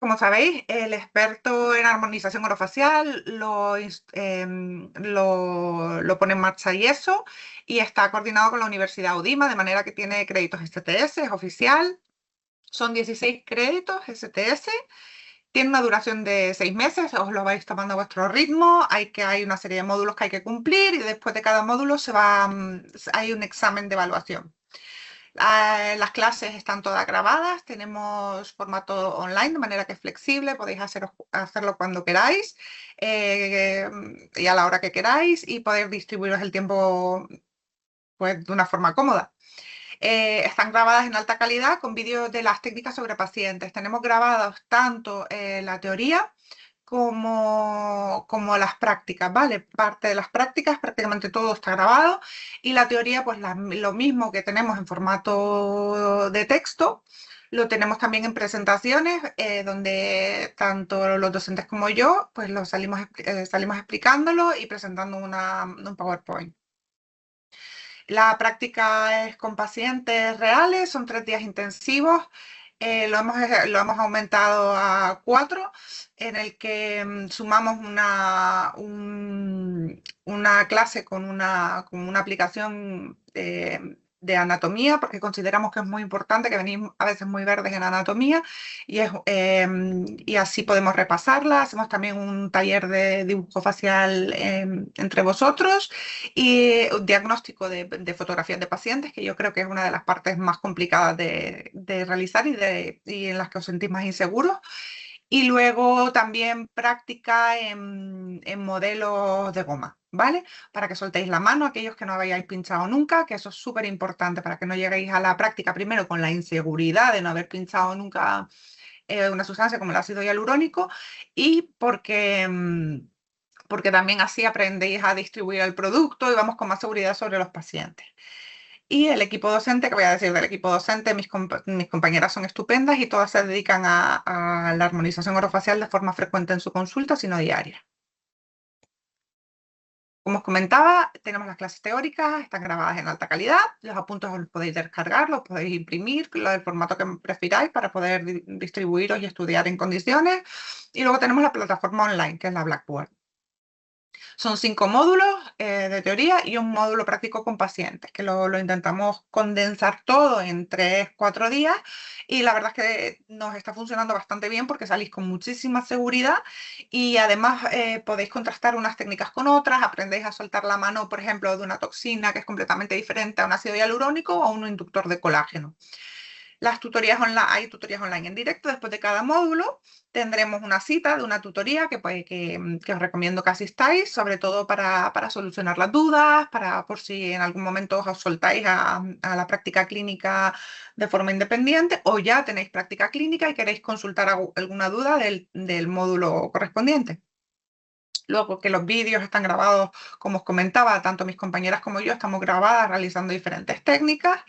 Como sabéis, el experto en armonización orofacial lo pone en marcha IESO y está coordinado con la Universidad UDIMA, de manera que tiene créditos STS, es oficial. Son 16 créditos STS, tiene una duración de 6 meses, os lo vais tomando a vuestro ritmo, hay una serie de módulos que hay que cumplir y después de cada módulo hay un examen de evaluación. Las clases están todas grabadas, tenemos formato online, de manera que es flexible, podéis hacerlo cuando queráis y a la hora que queráis y poder distribuiros el tiempo pues, de una forma cómoda. Están grabadas en alta calidad con vídeos de las técnicas sobre pacientes. Tenemos grabados tanto la teoría como las prácticas, ¿vale? Parte de las prácticas, prácticamente todo está grabado y la teoría, pues lo mismo que tenemos en formato de texto, lo tenemos también en presentaciones donde tanto los docentes como yo, pues salimos explicándolo y presentando un PowerPoint. La práctica es con pacientes reales, son 3 días intensivos. Lo hemos aumentado a 4, en el que sumamos una clase con una aplicación de anatomía, porque consideramos que es muy importante, que venís a veces muy verdes en anatomía, y así podemos repasarla. Hacemos también un taller de dibujo facial entre vosotros y un diagnóstico de fotografías de pacientes, que yo creo que es una de las partes más complicadas de realizar y en las que os sentís más inseguros. Y luego también práctica en modelos de goma, ¿vale? Para que soltéis la mano, aquellos que no habéis pinchado nunca, que eso es súper importante para que no lleguéis a la práctica primero con la inseguridad de no haber pinchado nunca una sustancia como el ácido hialurónico y porque también así aprendéis a distribuir el producto y vamos con más seguridad sobre los pacientes. Y el equipo docente, que voy a decir del equipo docente, mis compañeras son estupendas y todas se dedican a la armonización orofacial de forma frecuente en su consulta, sino diaria. Como os comentaba, tenemos las clases teóricas, están grabadas en alta calidad, los apuntes os los podéis descargar, los podéis imprimir, el formato que prefiráis para poder distribuiros y estudiar en condiciones. Y luego tenemos la plataforma online, que es la Blackboard. Son 5 módulos de teoría y un módulo práctico con pacientes, que lo intentamos condensar todo en 3-4 días y la verdad es que nos está funcionando bastante bien porque salís con muchísima seguridad y además podéis contrastar unas técnicas con otras, aprendéis a soltar la mano, por ejemplo, de una toxina que es completamente diferente a un ácido hialurónico o a un inductor de colágeno. Hay tutorías online en directo después de cada módulo. Tendremos una cita de una tutoría que os recomiendo que asistáis, sobre todo para solucionar las dudas, por si en algún momento os soltáis a la práctica clínica de forma independiente o ya tenéis práctica clínica y queréis consultar alguna duda del módulo correspondiente. Luego que los vídeos están grabados, como os comentaba, tanto mis compañeras como yo estamos grabadas realizando diferentes técnicas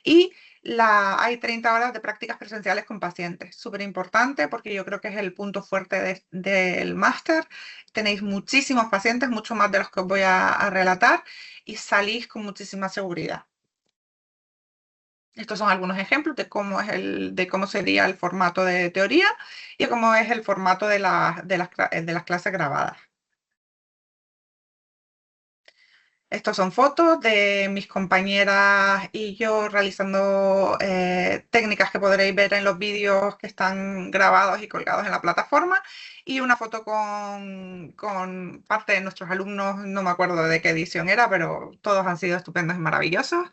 y hay 30 horas de prácticas presenciales con pacientes. Súper importante porque yo creo que es el punto fuerte del máster. Tenéis muchísimos pacientes, mucho más de los que os voy a relatar y salís con muchísima seguridad. Estos son algunos ejemplos de cómo sería el formato de teoría y cómo es el formato de las clases grabadas. Estas son fotos de mis compañeras y yo realizando técnicas que podréis ver en los vídeos que están grabados y colgados en la plataforma y una foto con parte de nuestros alumnos, no me acuerdo de qué edición era, pero todos han sido estupendos y maravillosos.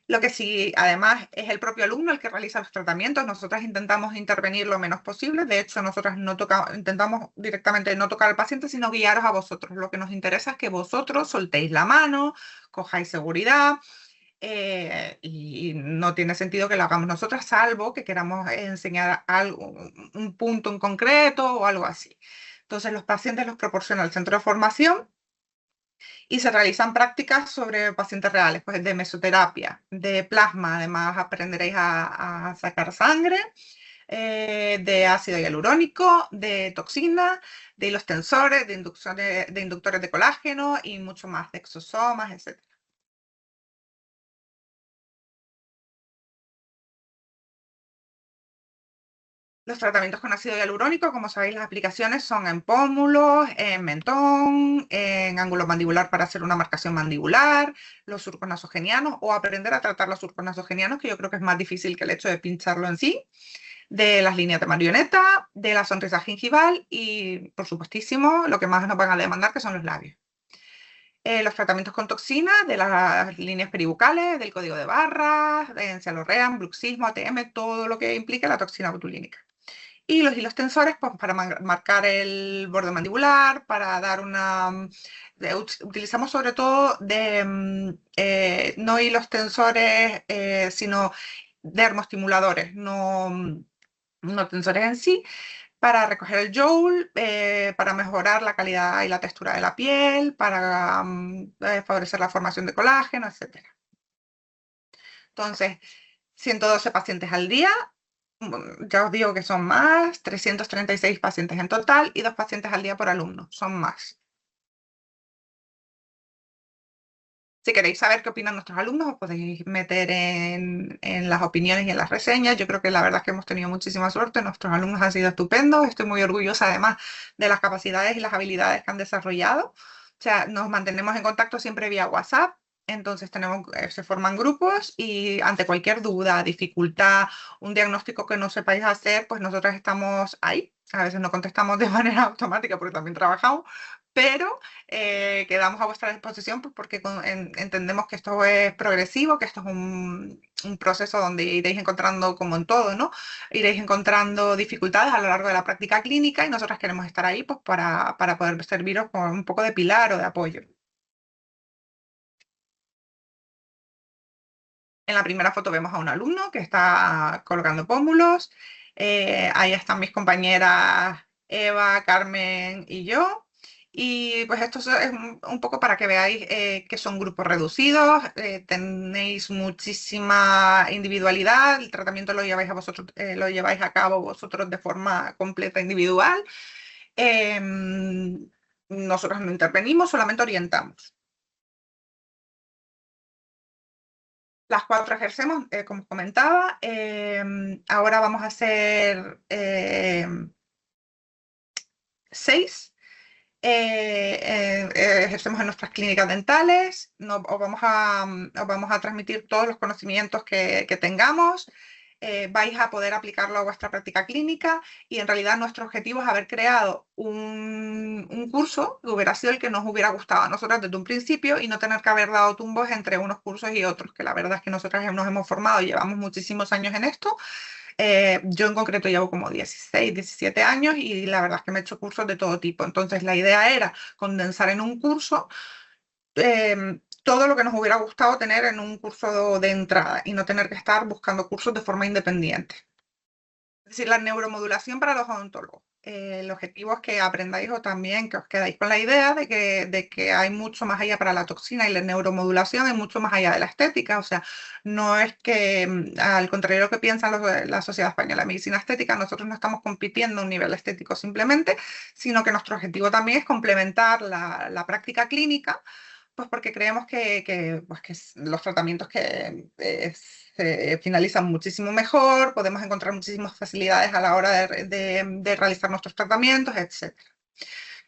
Lo que sí, además, es el propio alumno el que realiza los tratamientos. Nosotras intentamos intervenir lo menos posible. De hecho, nosotras intentamos directamente no tocar al paciente, sino guiaros a vosotros. Lo que nos interesa es que vosotros soltéis la mano, cojáis seguridad, y no tiene sentido que lo hagamos nosotras, salvo que queramos enseñar algo, un punto en concreto o algo así. Entonces, los pacientes los proporciona el centro de formación y se realizan prácticas sobre pacientes reales, pues de mesoterapia, de plasma, además aprenderéis a sacar sangre, de ácido hialurónico, de toxinas, de hilos tensores, de inductores de colágeno y mucho más, de exosomas, etc. Los tratamientos con ácido hialurónico, como sabéis, las aplicaciones son en pómulos, en mentón, en ángulo mandibular para hacer una marcación mandibular, los surcos nasogenianos o aprender a tratar los surcos nasogenianos, que yo creo que es más difícil que el hecho de pincharlo en sí, de las líneas de marioneta, de la sonrisa gingival y, por supuestísimo, lo que más nos van a demandar, que son los labios. Los tratamientos con toxina de las líneas peribucales, del código de barras, de encialorrean, bruxismo, ATM, todo lo que implica la toxina botulínica. Y los hilos tensores, pues para marcar el borde mandibular, para dar una... utilizamos sobre todo no hilos tensores, sino dermoestimuladores, no tensores en sí, para recoger el joule, para mejorar la calidad y la textura de la piel, para favorecer la formación de colágeno, etc. Entonces, 112 pacientes al día, ya os digo que son más, 336 pacientes en total y 2 pacientes al día por alumno, son más. Si queréis saber qué opinan nuestros alumnos, os podéis meter en las opiniones y en las reseñas. Yo creo que la verdad es que hemos tenido muchísima suerte. Nuestros alumnos han sido estupendos. Estoy muy orgullosa además de las capacidades y las habilidades que han desarrollado. O sea, nos mantenemos en contacto siempre vía WhatsApp. Entonces se forman grupos y ante cualquier duda, dificultad, un diagnóstico que no sepáis hacer, pues nosotros estamos ahí. A veces no contestamos de manera automática porque también trabajamos, pero quedamos a vuestra disposición pues, porque entendemos que esto es progresivo, que esto es un proceso donde iréis encontrando, como en todo, ¿no? Iréis encontrando dificultades a lo largo de la práctica clínica y nosotros queremos estar ahí pues, para poder serviros con un poco de pilar o de apoyo. En la primera foto vemos a un alumno que está colocando pómulos. Ahí están mis compañeras Eva, Carmen y yo. Y pues esto es un poco para que veáis que son grupos reducidos, tenéis muchísima individualidad, el tratamiento lo lleváis a vosotros, lo lleváis a cabo vosotros de forma completa individual. Nosotros no intervenimos, solamente orientamos. Las 4 ejercemos, como os comentaba. Ahora vamos a hacer 6. Ejercemos en nuestras clínicas dentales. Os vamos a transmitir todos los conocimientos que tengamos. Vais a poder aplicarlo a vuestra práctica clínica y en realidad nuestro objetivo es haber creado un curso que hubiera sido el que nos hubiera gustado a nosotros desde un principio y no tener que haber dado tumbos entre unos cursos y otros, que la verdad es que nosotras nos hemos formado y llevamos muchísimos años en esto. Yo en concreto llevo como 16, 17 años y la verdad es que me he hecho cursos de todo tipo. Entonces la idea era condensar en un curso todo lo que nos hubiera gustado tener en un curso de entrada y no tener que estar buscando cursos de forma independiente. Es decir, la neuromodulación para los odontólogos. El objetivo es que aprendáis o también que os quedáis con la idea de que hay mucho más allá para la toxina y la neuromodulación, hay mucho más allá de la estética. O sea, no es que, al contrario de lo que piensan la Sociedad Española de Medicina Estética, nosotros no estamos compitiendo a un nivel estético simplemente, sino que nuestro objetivo también es complementar la práctica clínica pues porque creemos pues que los tratamientos que se finalizan muchísimo mejor, podemos encontrar muchísimas facilidades a la hora de realizar nuestros tratamientos, etc.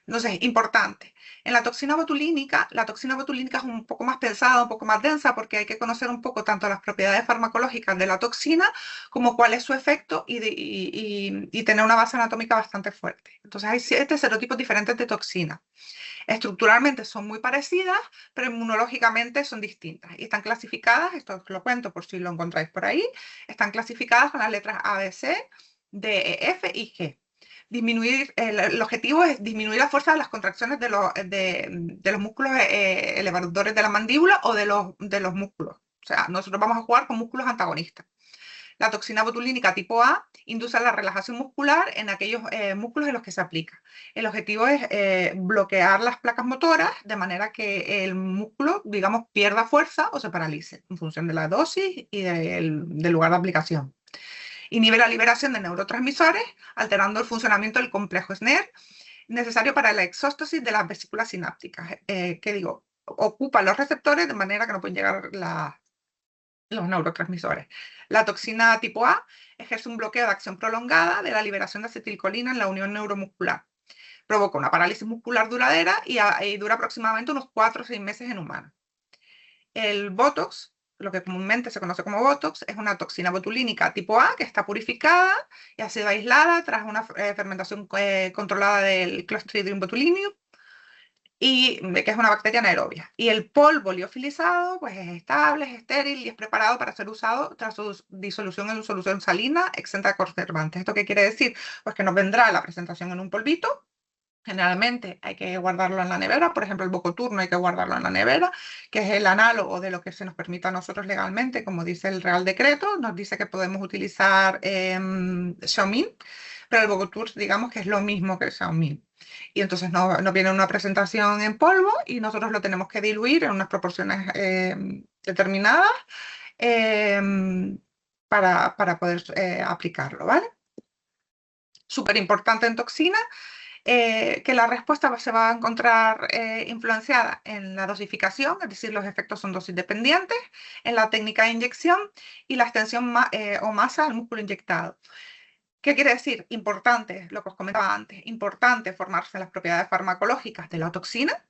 Entonces, importante. En la toxina botulínica es un poco más pesada, un poco más densa, porque hay que conocer un poco tanto las propiedades farmacológicas de la toxina como cuál es su efecto y tener una base anatómica bastante fuerte. Entonces, hay 7 serotipos diferentes de toxina. Estructuralmente son muy parecidas, pero inmunológicamente son distintas. Y están clasificadas, esto os lo cuento por si lo encontráis por ahí, están clasificadas con las letras A, B, C, D, E, F y G. El objetivo es disminuir la fuerza de las contracciones de los músculos elevadores de la mandíbula o de los músculos. O sea, nosotros vamos a jugar con músculos antagonistas. La toxina botulínica tipo A induce la relajación muscular en aquellos músculos en los que se aplica. El objetivo es bloquear las placas motoras de manera que el músculo, digamos, pierda fuerza o se paralice en función de la dosis y del lugar de aplicación. Inhibe la liberación de neurotransmisores, alterando el funcionamiento del complejo SNER, necesario para la exóstosis de las vesículas sinápticas. Ocupa los receptores de manera que no pueden llegar los neurotransmisores. La toxina tipo A ejerce un bloqueo de acción prolongada de la liberación de acetilcolina en la unión neuromuscular. Provoca una parálisis muscular duradera y dura aproximadamente unos 4 o 6 meses en humanos. El Botox, lo que comúnmente se conoce como Botox, es una toxina botulínica tipo A que está purificada y ha sido aislada tras una fermentación controlada del Clostridium botulinum y que es una bacteria anaerobia. Y el polvo liofilizado pues es estable, es estéril y es preparado para ser usado tras su disolución en solución salina exenta de conservantes. ¿Esto qué quiere decir? Pues que nos vendrá la presentación en un polvito. Generalmente hay que guardarlo en la nevera, por ejemplo el Bocoturno hay que guardarlo en la nevera, que es el análogo de lo que se nos permite a nosotros legalmente, como dice el Real Decreto, nos dice que podemos utilizar Xiaomi, pero el Bocotur digamos que es lo mismo que el Xiaomi. Y entonces nos viene una presentación en polvo y nosotros lo tenemos que diluir en unas proporciones determinadas para poder aplicarlo, ¿vale? Súper importante en toxina que la respuesta se va a encontrar influenciada en la dosificación, es decir, los efectos son dosis dependientes, en la técnica de inyección y la extensión o masa al músculo inyectado. ¿Qué quiere decir? Importante, lo que os comentaba antes, importante formarse en las propiedades farmacológicas de la toxina,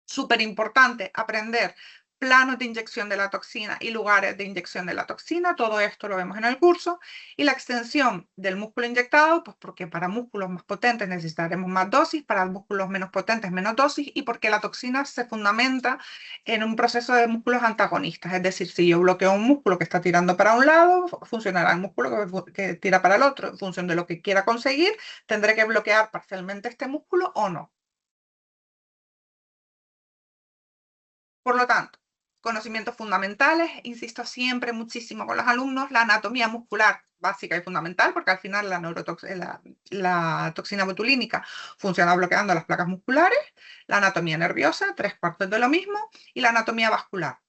súper importante aprender planos de inyección de la toxina y lugares de inyección de la toxina, todo esto lo vemos en el curso, y la extensión del músculo inyectado, pues porque para músculos más potentes necesitaremos más dosis, para músculos menos potentes menos dosis, y porque la toxina se fundamenta en un proceso de músculos antagonistas, es decir, si yo bloqueo un músculo que está tirando para un lado, funcionará el músculo que tira para el otro, en función de lo que quiera conseguir, tendré que bloquear parcialmente este músculo o no. Por lo tanto, conocimientos fundamentales, insisto siempre muchísimo con los alumnos, la anatomía muscular básica y fundamental, porque al final la toxina botulínica funciona bloqueando las placas musculares, la anatomía nerviosa, 3/4 de lo mismo, y la anatomía vascular.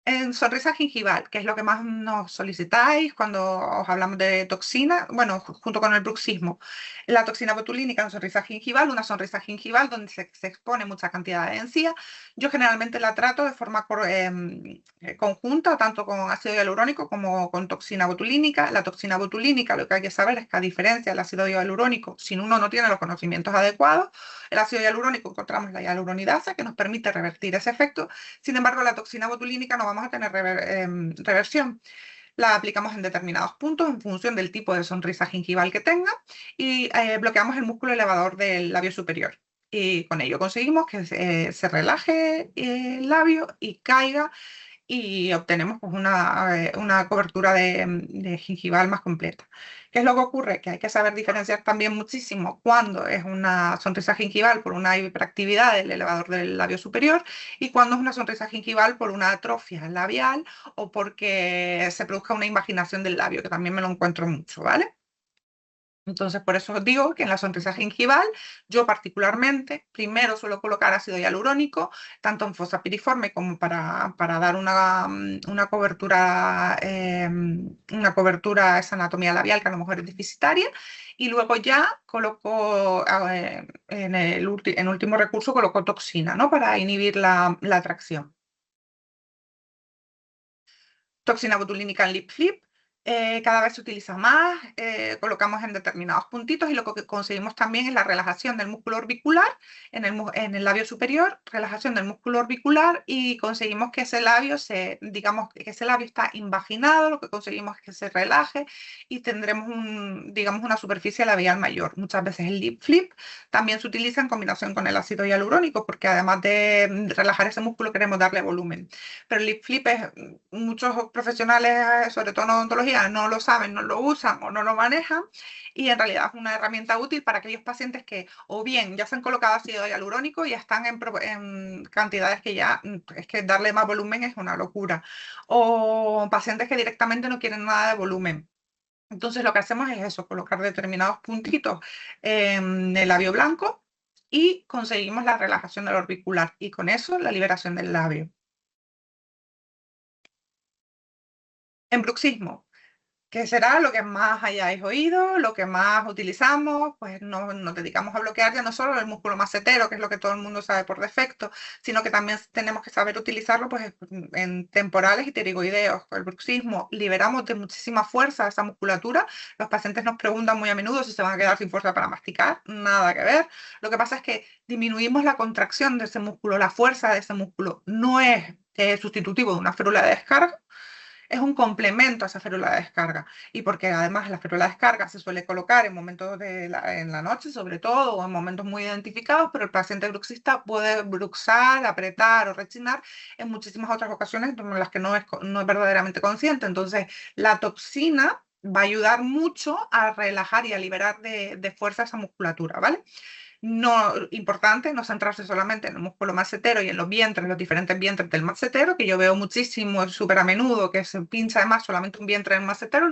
En sonrisa gingival, que es lo que más nos solicitáis cuando os hablamos de toxina, bueno, junto con el bruxismo. La toxina botulínica en sonrisa gingival, una sonrisa gingival donde se expone mucha cantidad de encía. Yo generalmente la trato de forma conjunta, tanto con ácido hialurónico como con toxina botulínica. La toxina botulínica, lo que hay que saber es que a diferencia del ácido hialurónico, si uno no tiene los conocimientos adecuados, el ácido hialurónico encontramos la hialuronidasa que nos permite revertir ese efecto. Sin embargo, la toxina botulínica no vamos a tener reversión. La aplicamos en determinados puntos en función del tipo de sonrisa gingival que tenga y bloqueamos el músculo elevador del labio superior. Y con ello conseguimos que se relaje el labio y caiga y obtenemos pues, una cobertura de gingival más completa. ¿Qué es lo que ocurre? Que hay que saber diferenciar también muchísimo cuando es una sonrisa gingival por una hiperactividad del elevador del labio superior y cuando es una sonrisa gingival por una atrofia labial o porque se produzca una invaginación del labio, que también me lo encuentro mucho, ¿vale? Entonces, por eso os digo que en la sonrisa gingival, yo particularmente, primero suelo colocar ácido hialurónico, tanto en fosa piriforme como para dar una cobertura a esa anatomía labial que a lo mejor es deficitaria, y luego ya coloco, en último recurso, coloco toxina, ¿no? Para inhibir la atracción. Toxina botulínica en lip flip. Cada vez se utiliza más, colocamos en determinados puntitos y lo que conseguimos también es la relajación del músculo orbicular en el labio superior, relajación del músculo orbicular y conseguimos que ese labio digamos que ese labio está invaginado, lo que conseguimos es que se relaje y tendremos digamos, una superficie labial mayor. Muchas veces el lip flip también se utiliza en combinación con el ácido hialurónico porque además de relajar ese músculo queremos darle volumen. Pero el lip flip muchos profesionales, sobre todo en odontología, no lo saben, no lo usan o no lo manejan y en realidad es una herramienta útil para aquellos pacientes que o bien ya se han colocado ácido hialurónico y ya están en cantidades que ya es que darle más volumen es una locura o pacientes que directamente no quieren nada de volumen. Entonces lo que hacemos es eso, colocar determinados puntitos en el labio blanco y conseguimos la relajación del orbicular y con eso la liberación del labio. En bruxismo, que será lo que más hayáis oído, lo que más utilizamos, pues nos dedicamos a bloquear ya no solo el músculo macetero, que es lo que todo el mundo sabe por defecto, sino que también tenemos que saber utilizarlo pues, en temporales y pterigoideos. Con el bruxismo liberamos de muchísima fuerza esa musculatura. Los pacientes nos preguntan muy a menudo si se van a quedar sin fuerza para masticar, nada que ver. Lo que pasa es que disminuimos la contracción de ese músculo, la fuerza de ese músculo. No es sustitutivo de una férula de descarga, es un complemento a esa férula de descarga. Y porque además la férula de descarga se suele colocar en momentos en la noche, sobre todo, o en momentos muy identificados, pero el paciente bruxista puede bruxar, apretar o rechinar en muchísimas otras ocasiones en las que no es verdaderamente consciente. Entonces, la toxina va a ayudar mucho a relajar y a liberar de fuerza esa musculatura, ¿vale? No, importante no centrarse solamente en el músculo macetero y en los vientres, los diferentes vientres del macetero, que yo veo muchísimo, súper a menudo, que se pincha además solamente un vientre del macetero,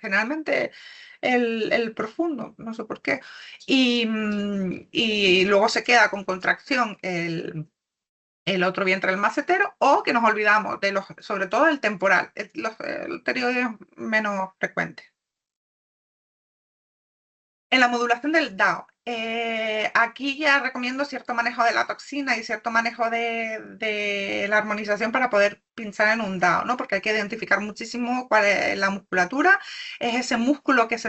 generalmente el profundo, no sé por qué. Y luego se queda con contracción el otro vientre del macetero, o que nos olvidamos de los, sobre todo el temporal, el pteriodeo es menos frecuente. En la modulación del DAO, aquí ya recomiendo cierto manejo de la toxina y cierto manejo de la armonización para poder pinchar en un DAO, ¿no? Porque hay que identificar muchísimo cuál es la musculatura. Es ese músculo que se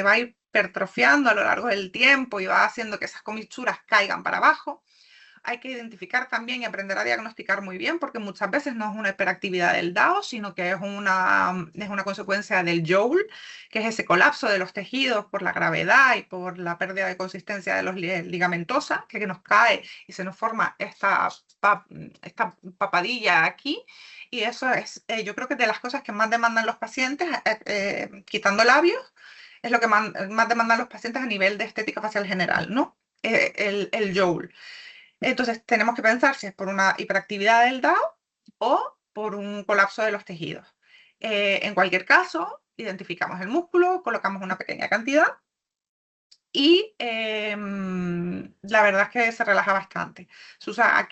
va a ir hipertrofiando a lo largo del tiempo y va haciendo que esas comisuras caigan para abajo. Hay que identificar también y aprender a diagnosticar muy bien, porque muchas veces no es una hiperactividad del DAO, sino que es una consecuencia del Joule, que es ese colapso de los tejidos por la gravedad y por la pérdida de consistencia de los ligamentosa, que nos cae y se nos forma esta papadilla aquí. Y eso es, yo creo que de las cosas que más demandan los pacientes, quitando labios, es lo que más demandan los pacientes a nivel de estética facial general, ¿no? El Joule. Entonces tenemos que pensar si es por una hiperactividad del DAO o por un colapso de los tejidos. En cualquier caso, identificamos el músculo, colocamos una pequeña cantidad y la verdad es que se relaja bastante.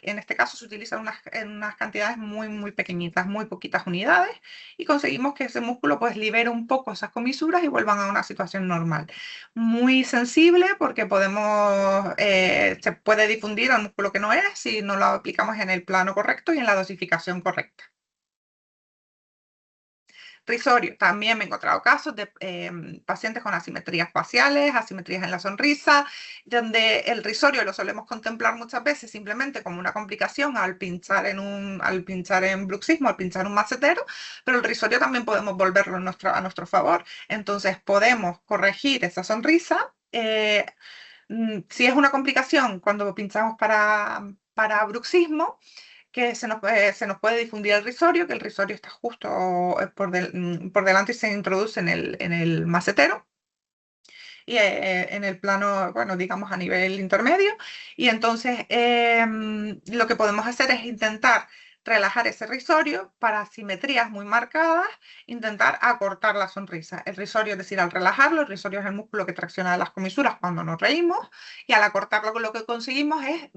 En este caso se utilizan en unas cantidades muy, muy pequeñitas, muy poquitas unidades, y conseguimos que ese músculo pues libere un poco esas comisuras y vuelvan a una situación normal. Muy sensible porque se puede difundir al músculo que no es si no lo aplicamos en el plano correcto y en la dosificación correcta. Risorio, también me he encontrado casos de pacientes con asimetrías faciales, asimetrías en la sonrisa, donde el risorio lo solemos contemplar muchas veces simplemente como una complicación al pinchar en bruxismo, al pinchar un macetero, pero el risorio también podemos volverlo a nuestro favor. Entonces podemos corregir esa sonrisa. Si es una complicación cuando pinchamos para bruxismo, que se nos puede difundir el risorio, que el risorio está justo por delante y se introduce en el macetero y en el plano, bueno, digamos a nivel intermedio. Y entonces lo que podemos hacer es intentar relajar ese risorio para asimetrías muy marcadas, intentar acortar la sonrisa. El risorio, es decir, al relajarlo, el risorio es el músculo que tracciona las comisuras cuando nos reímos, y al acortarlo lo que conseguimos es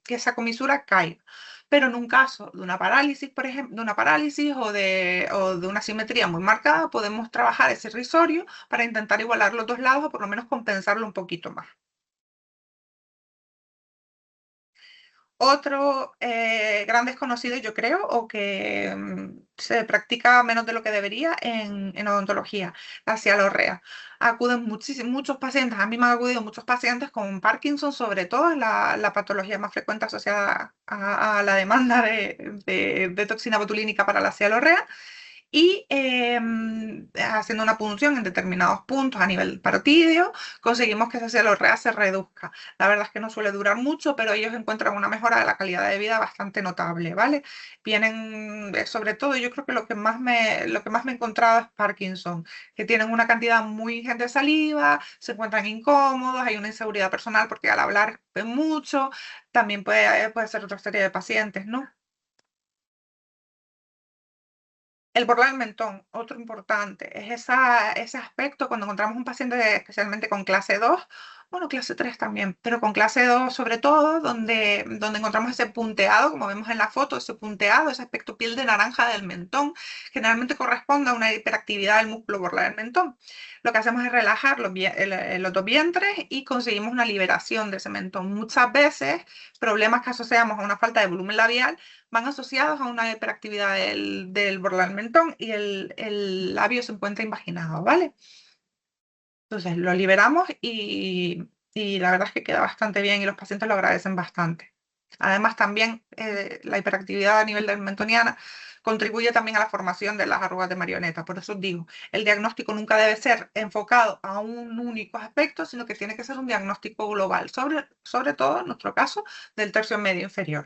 que esa comisura caiga. Pero en un caso de una parálisis, por ejemplo, de una parálisis o de una simetría muy marcada, podemos trabajar ese risorio para intentar igualar los dos lados o por lo menos compensarlo un poquito más. Otro gran desconocido, yo creo, o que se practica menos de lo que debería en odontología, la cialorrea. Acuden muchos pacientes, a mí me han acudido muchos pacientes con Parkinson, sobre todo, es la patología más frecuente asociada a la demanda de toxina botulínica para la cialorrea. Y haciendo una punción en determinados puntos a nivel parotidio, conseguimos que esa cialorrea se reduzca. La verdad es que no suele durar mucho, pero ellos encuentran una mejora de la calidad de vida bastante notable, ¿vale? Vienen, sobre todo, yo creo que lo que más me he encontrado es Parkinson, que tienen una cantidad muy ingente de saliva, se encuentran incómodos, hay una inseguridad personal porque al hablar ven mucho, también puede ser otra serie de pacientes, ¿no? El borrar del mentón, otro importante, es ese aspecto cuando encontramos un paciente especialmente con clase 2 Bueno, clase 3 también, pero con clase 2 sobre todo, donde encontramos ese punteado, como vemos en la foto, ese punteado, ese aspecto piel de naranja del mentón, generalmente corresponde a una hiperactividad del músculo borla del mentón. Lo que hacemos es relajar los dos vientres y conseguimos una liberación de ese mentón. Muchas veces, problemas que asociamos a una falta de volumen labial van asociados a una hiperactividad del borla del mentón y el labio se encuentra invaginado, ¿vale? Entonces lo liberamos y la verdad es que queda bastante bien y los pacientes lo agradecen bastante. Además, también la hiperactividad a nivel de mentoniana contribuye también a la formación de las arrugas de marioneta. Por eso os digo, el diagnóstico nunca debe ser enfocado a un único aspecto, sino que tiene que ser un diagnóstico global, sobre todo en nuestro caso, del tercio medio inferior.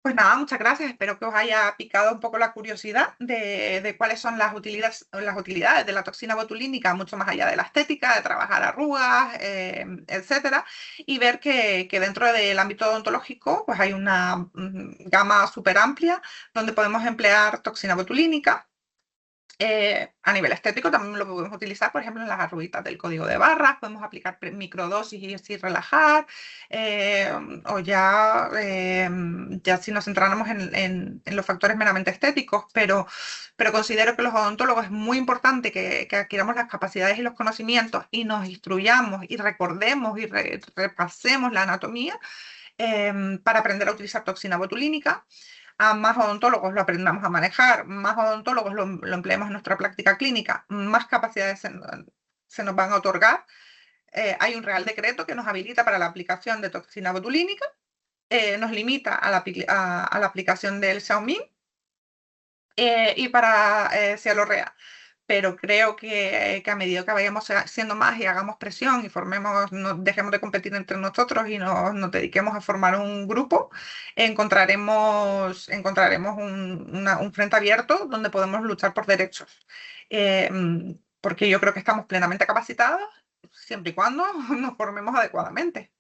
Pues nada, muchas gracias. Espero que os haya picado un poco la curiosidad de cuáles son las utilidades de la toxina botulínica, mucho más allá de la estética, de trabajar arrugas, etcétera, y ver que dentro del ámbito odontológico pues hay una gama súper amplia donde podemos emplear toxina botulínica. A nivel estético también lo podemos utilizar, por ejemplo, en las arruguitas del código de barras, podemos aplicar microdosis y así relajar, eh, o ya si nos centramos en los factores meramente estéticos, pero considero que los odontólogos es muy importante que adquiramos las capacidades y los conocimientos y nos instruyamos y recordemos y repasemos la anatomía para aprender a utilizar toxina botulínica. A más odontólogos lo aprendamos a manejar, más odontólogos lo empleemos en nuestra práctica clínica, más capacidades se nos van a otorgar. Hay un Real Decreto que nos habilita para la aplicación de toxina botulínica, nos limita a la aplicación del Xiaomi y para cialorrea. Pero creo que a medida que vayamos siendo más y hagamos presión y dejemos de competir entre nosotros y nos dediquemos a formar un grupo, encontraremos un frente abierto donde podemos luchar por derechos. Porque yo creo que estamos plenamente capacitados siempre y cuando nos formemos adecuadamente.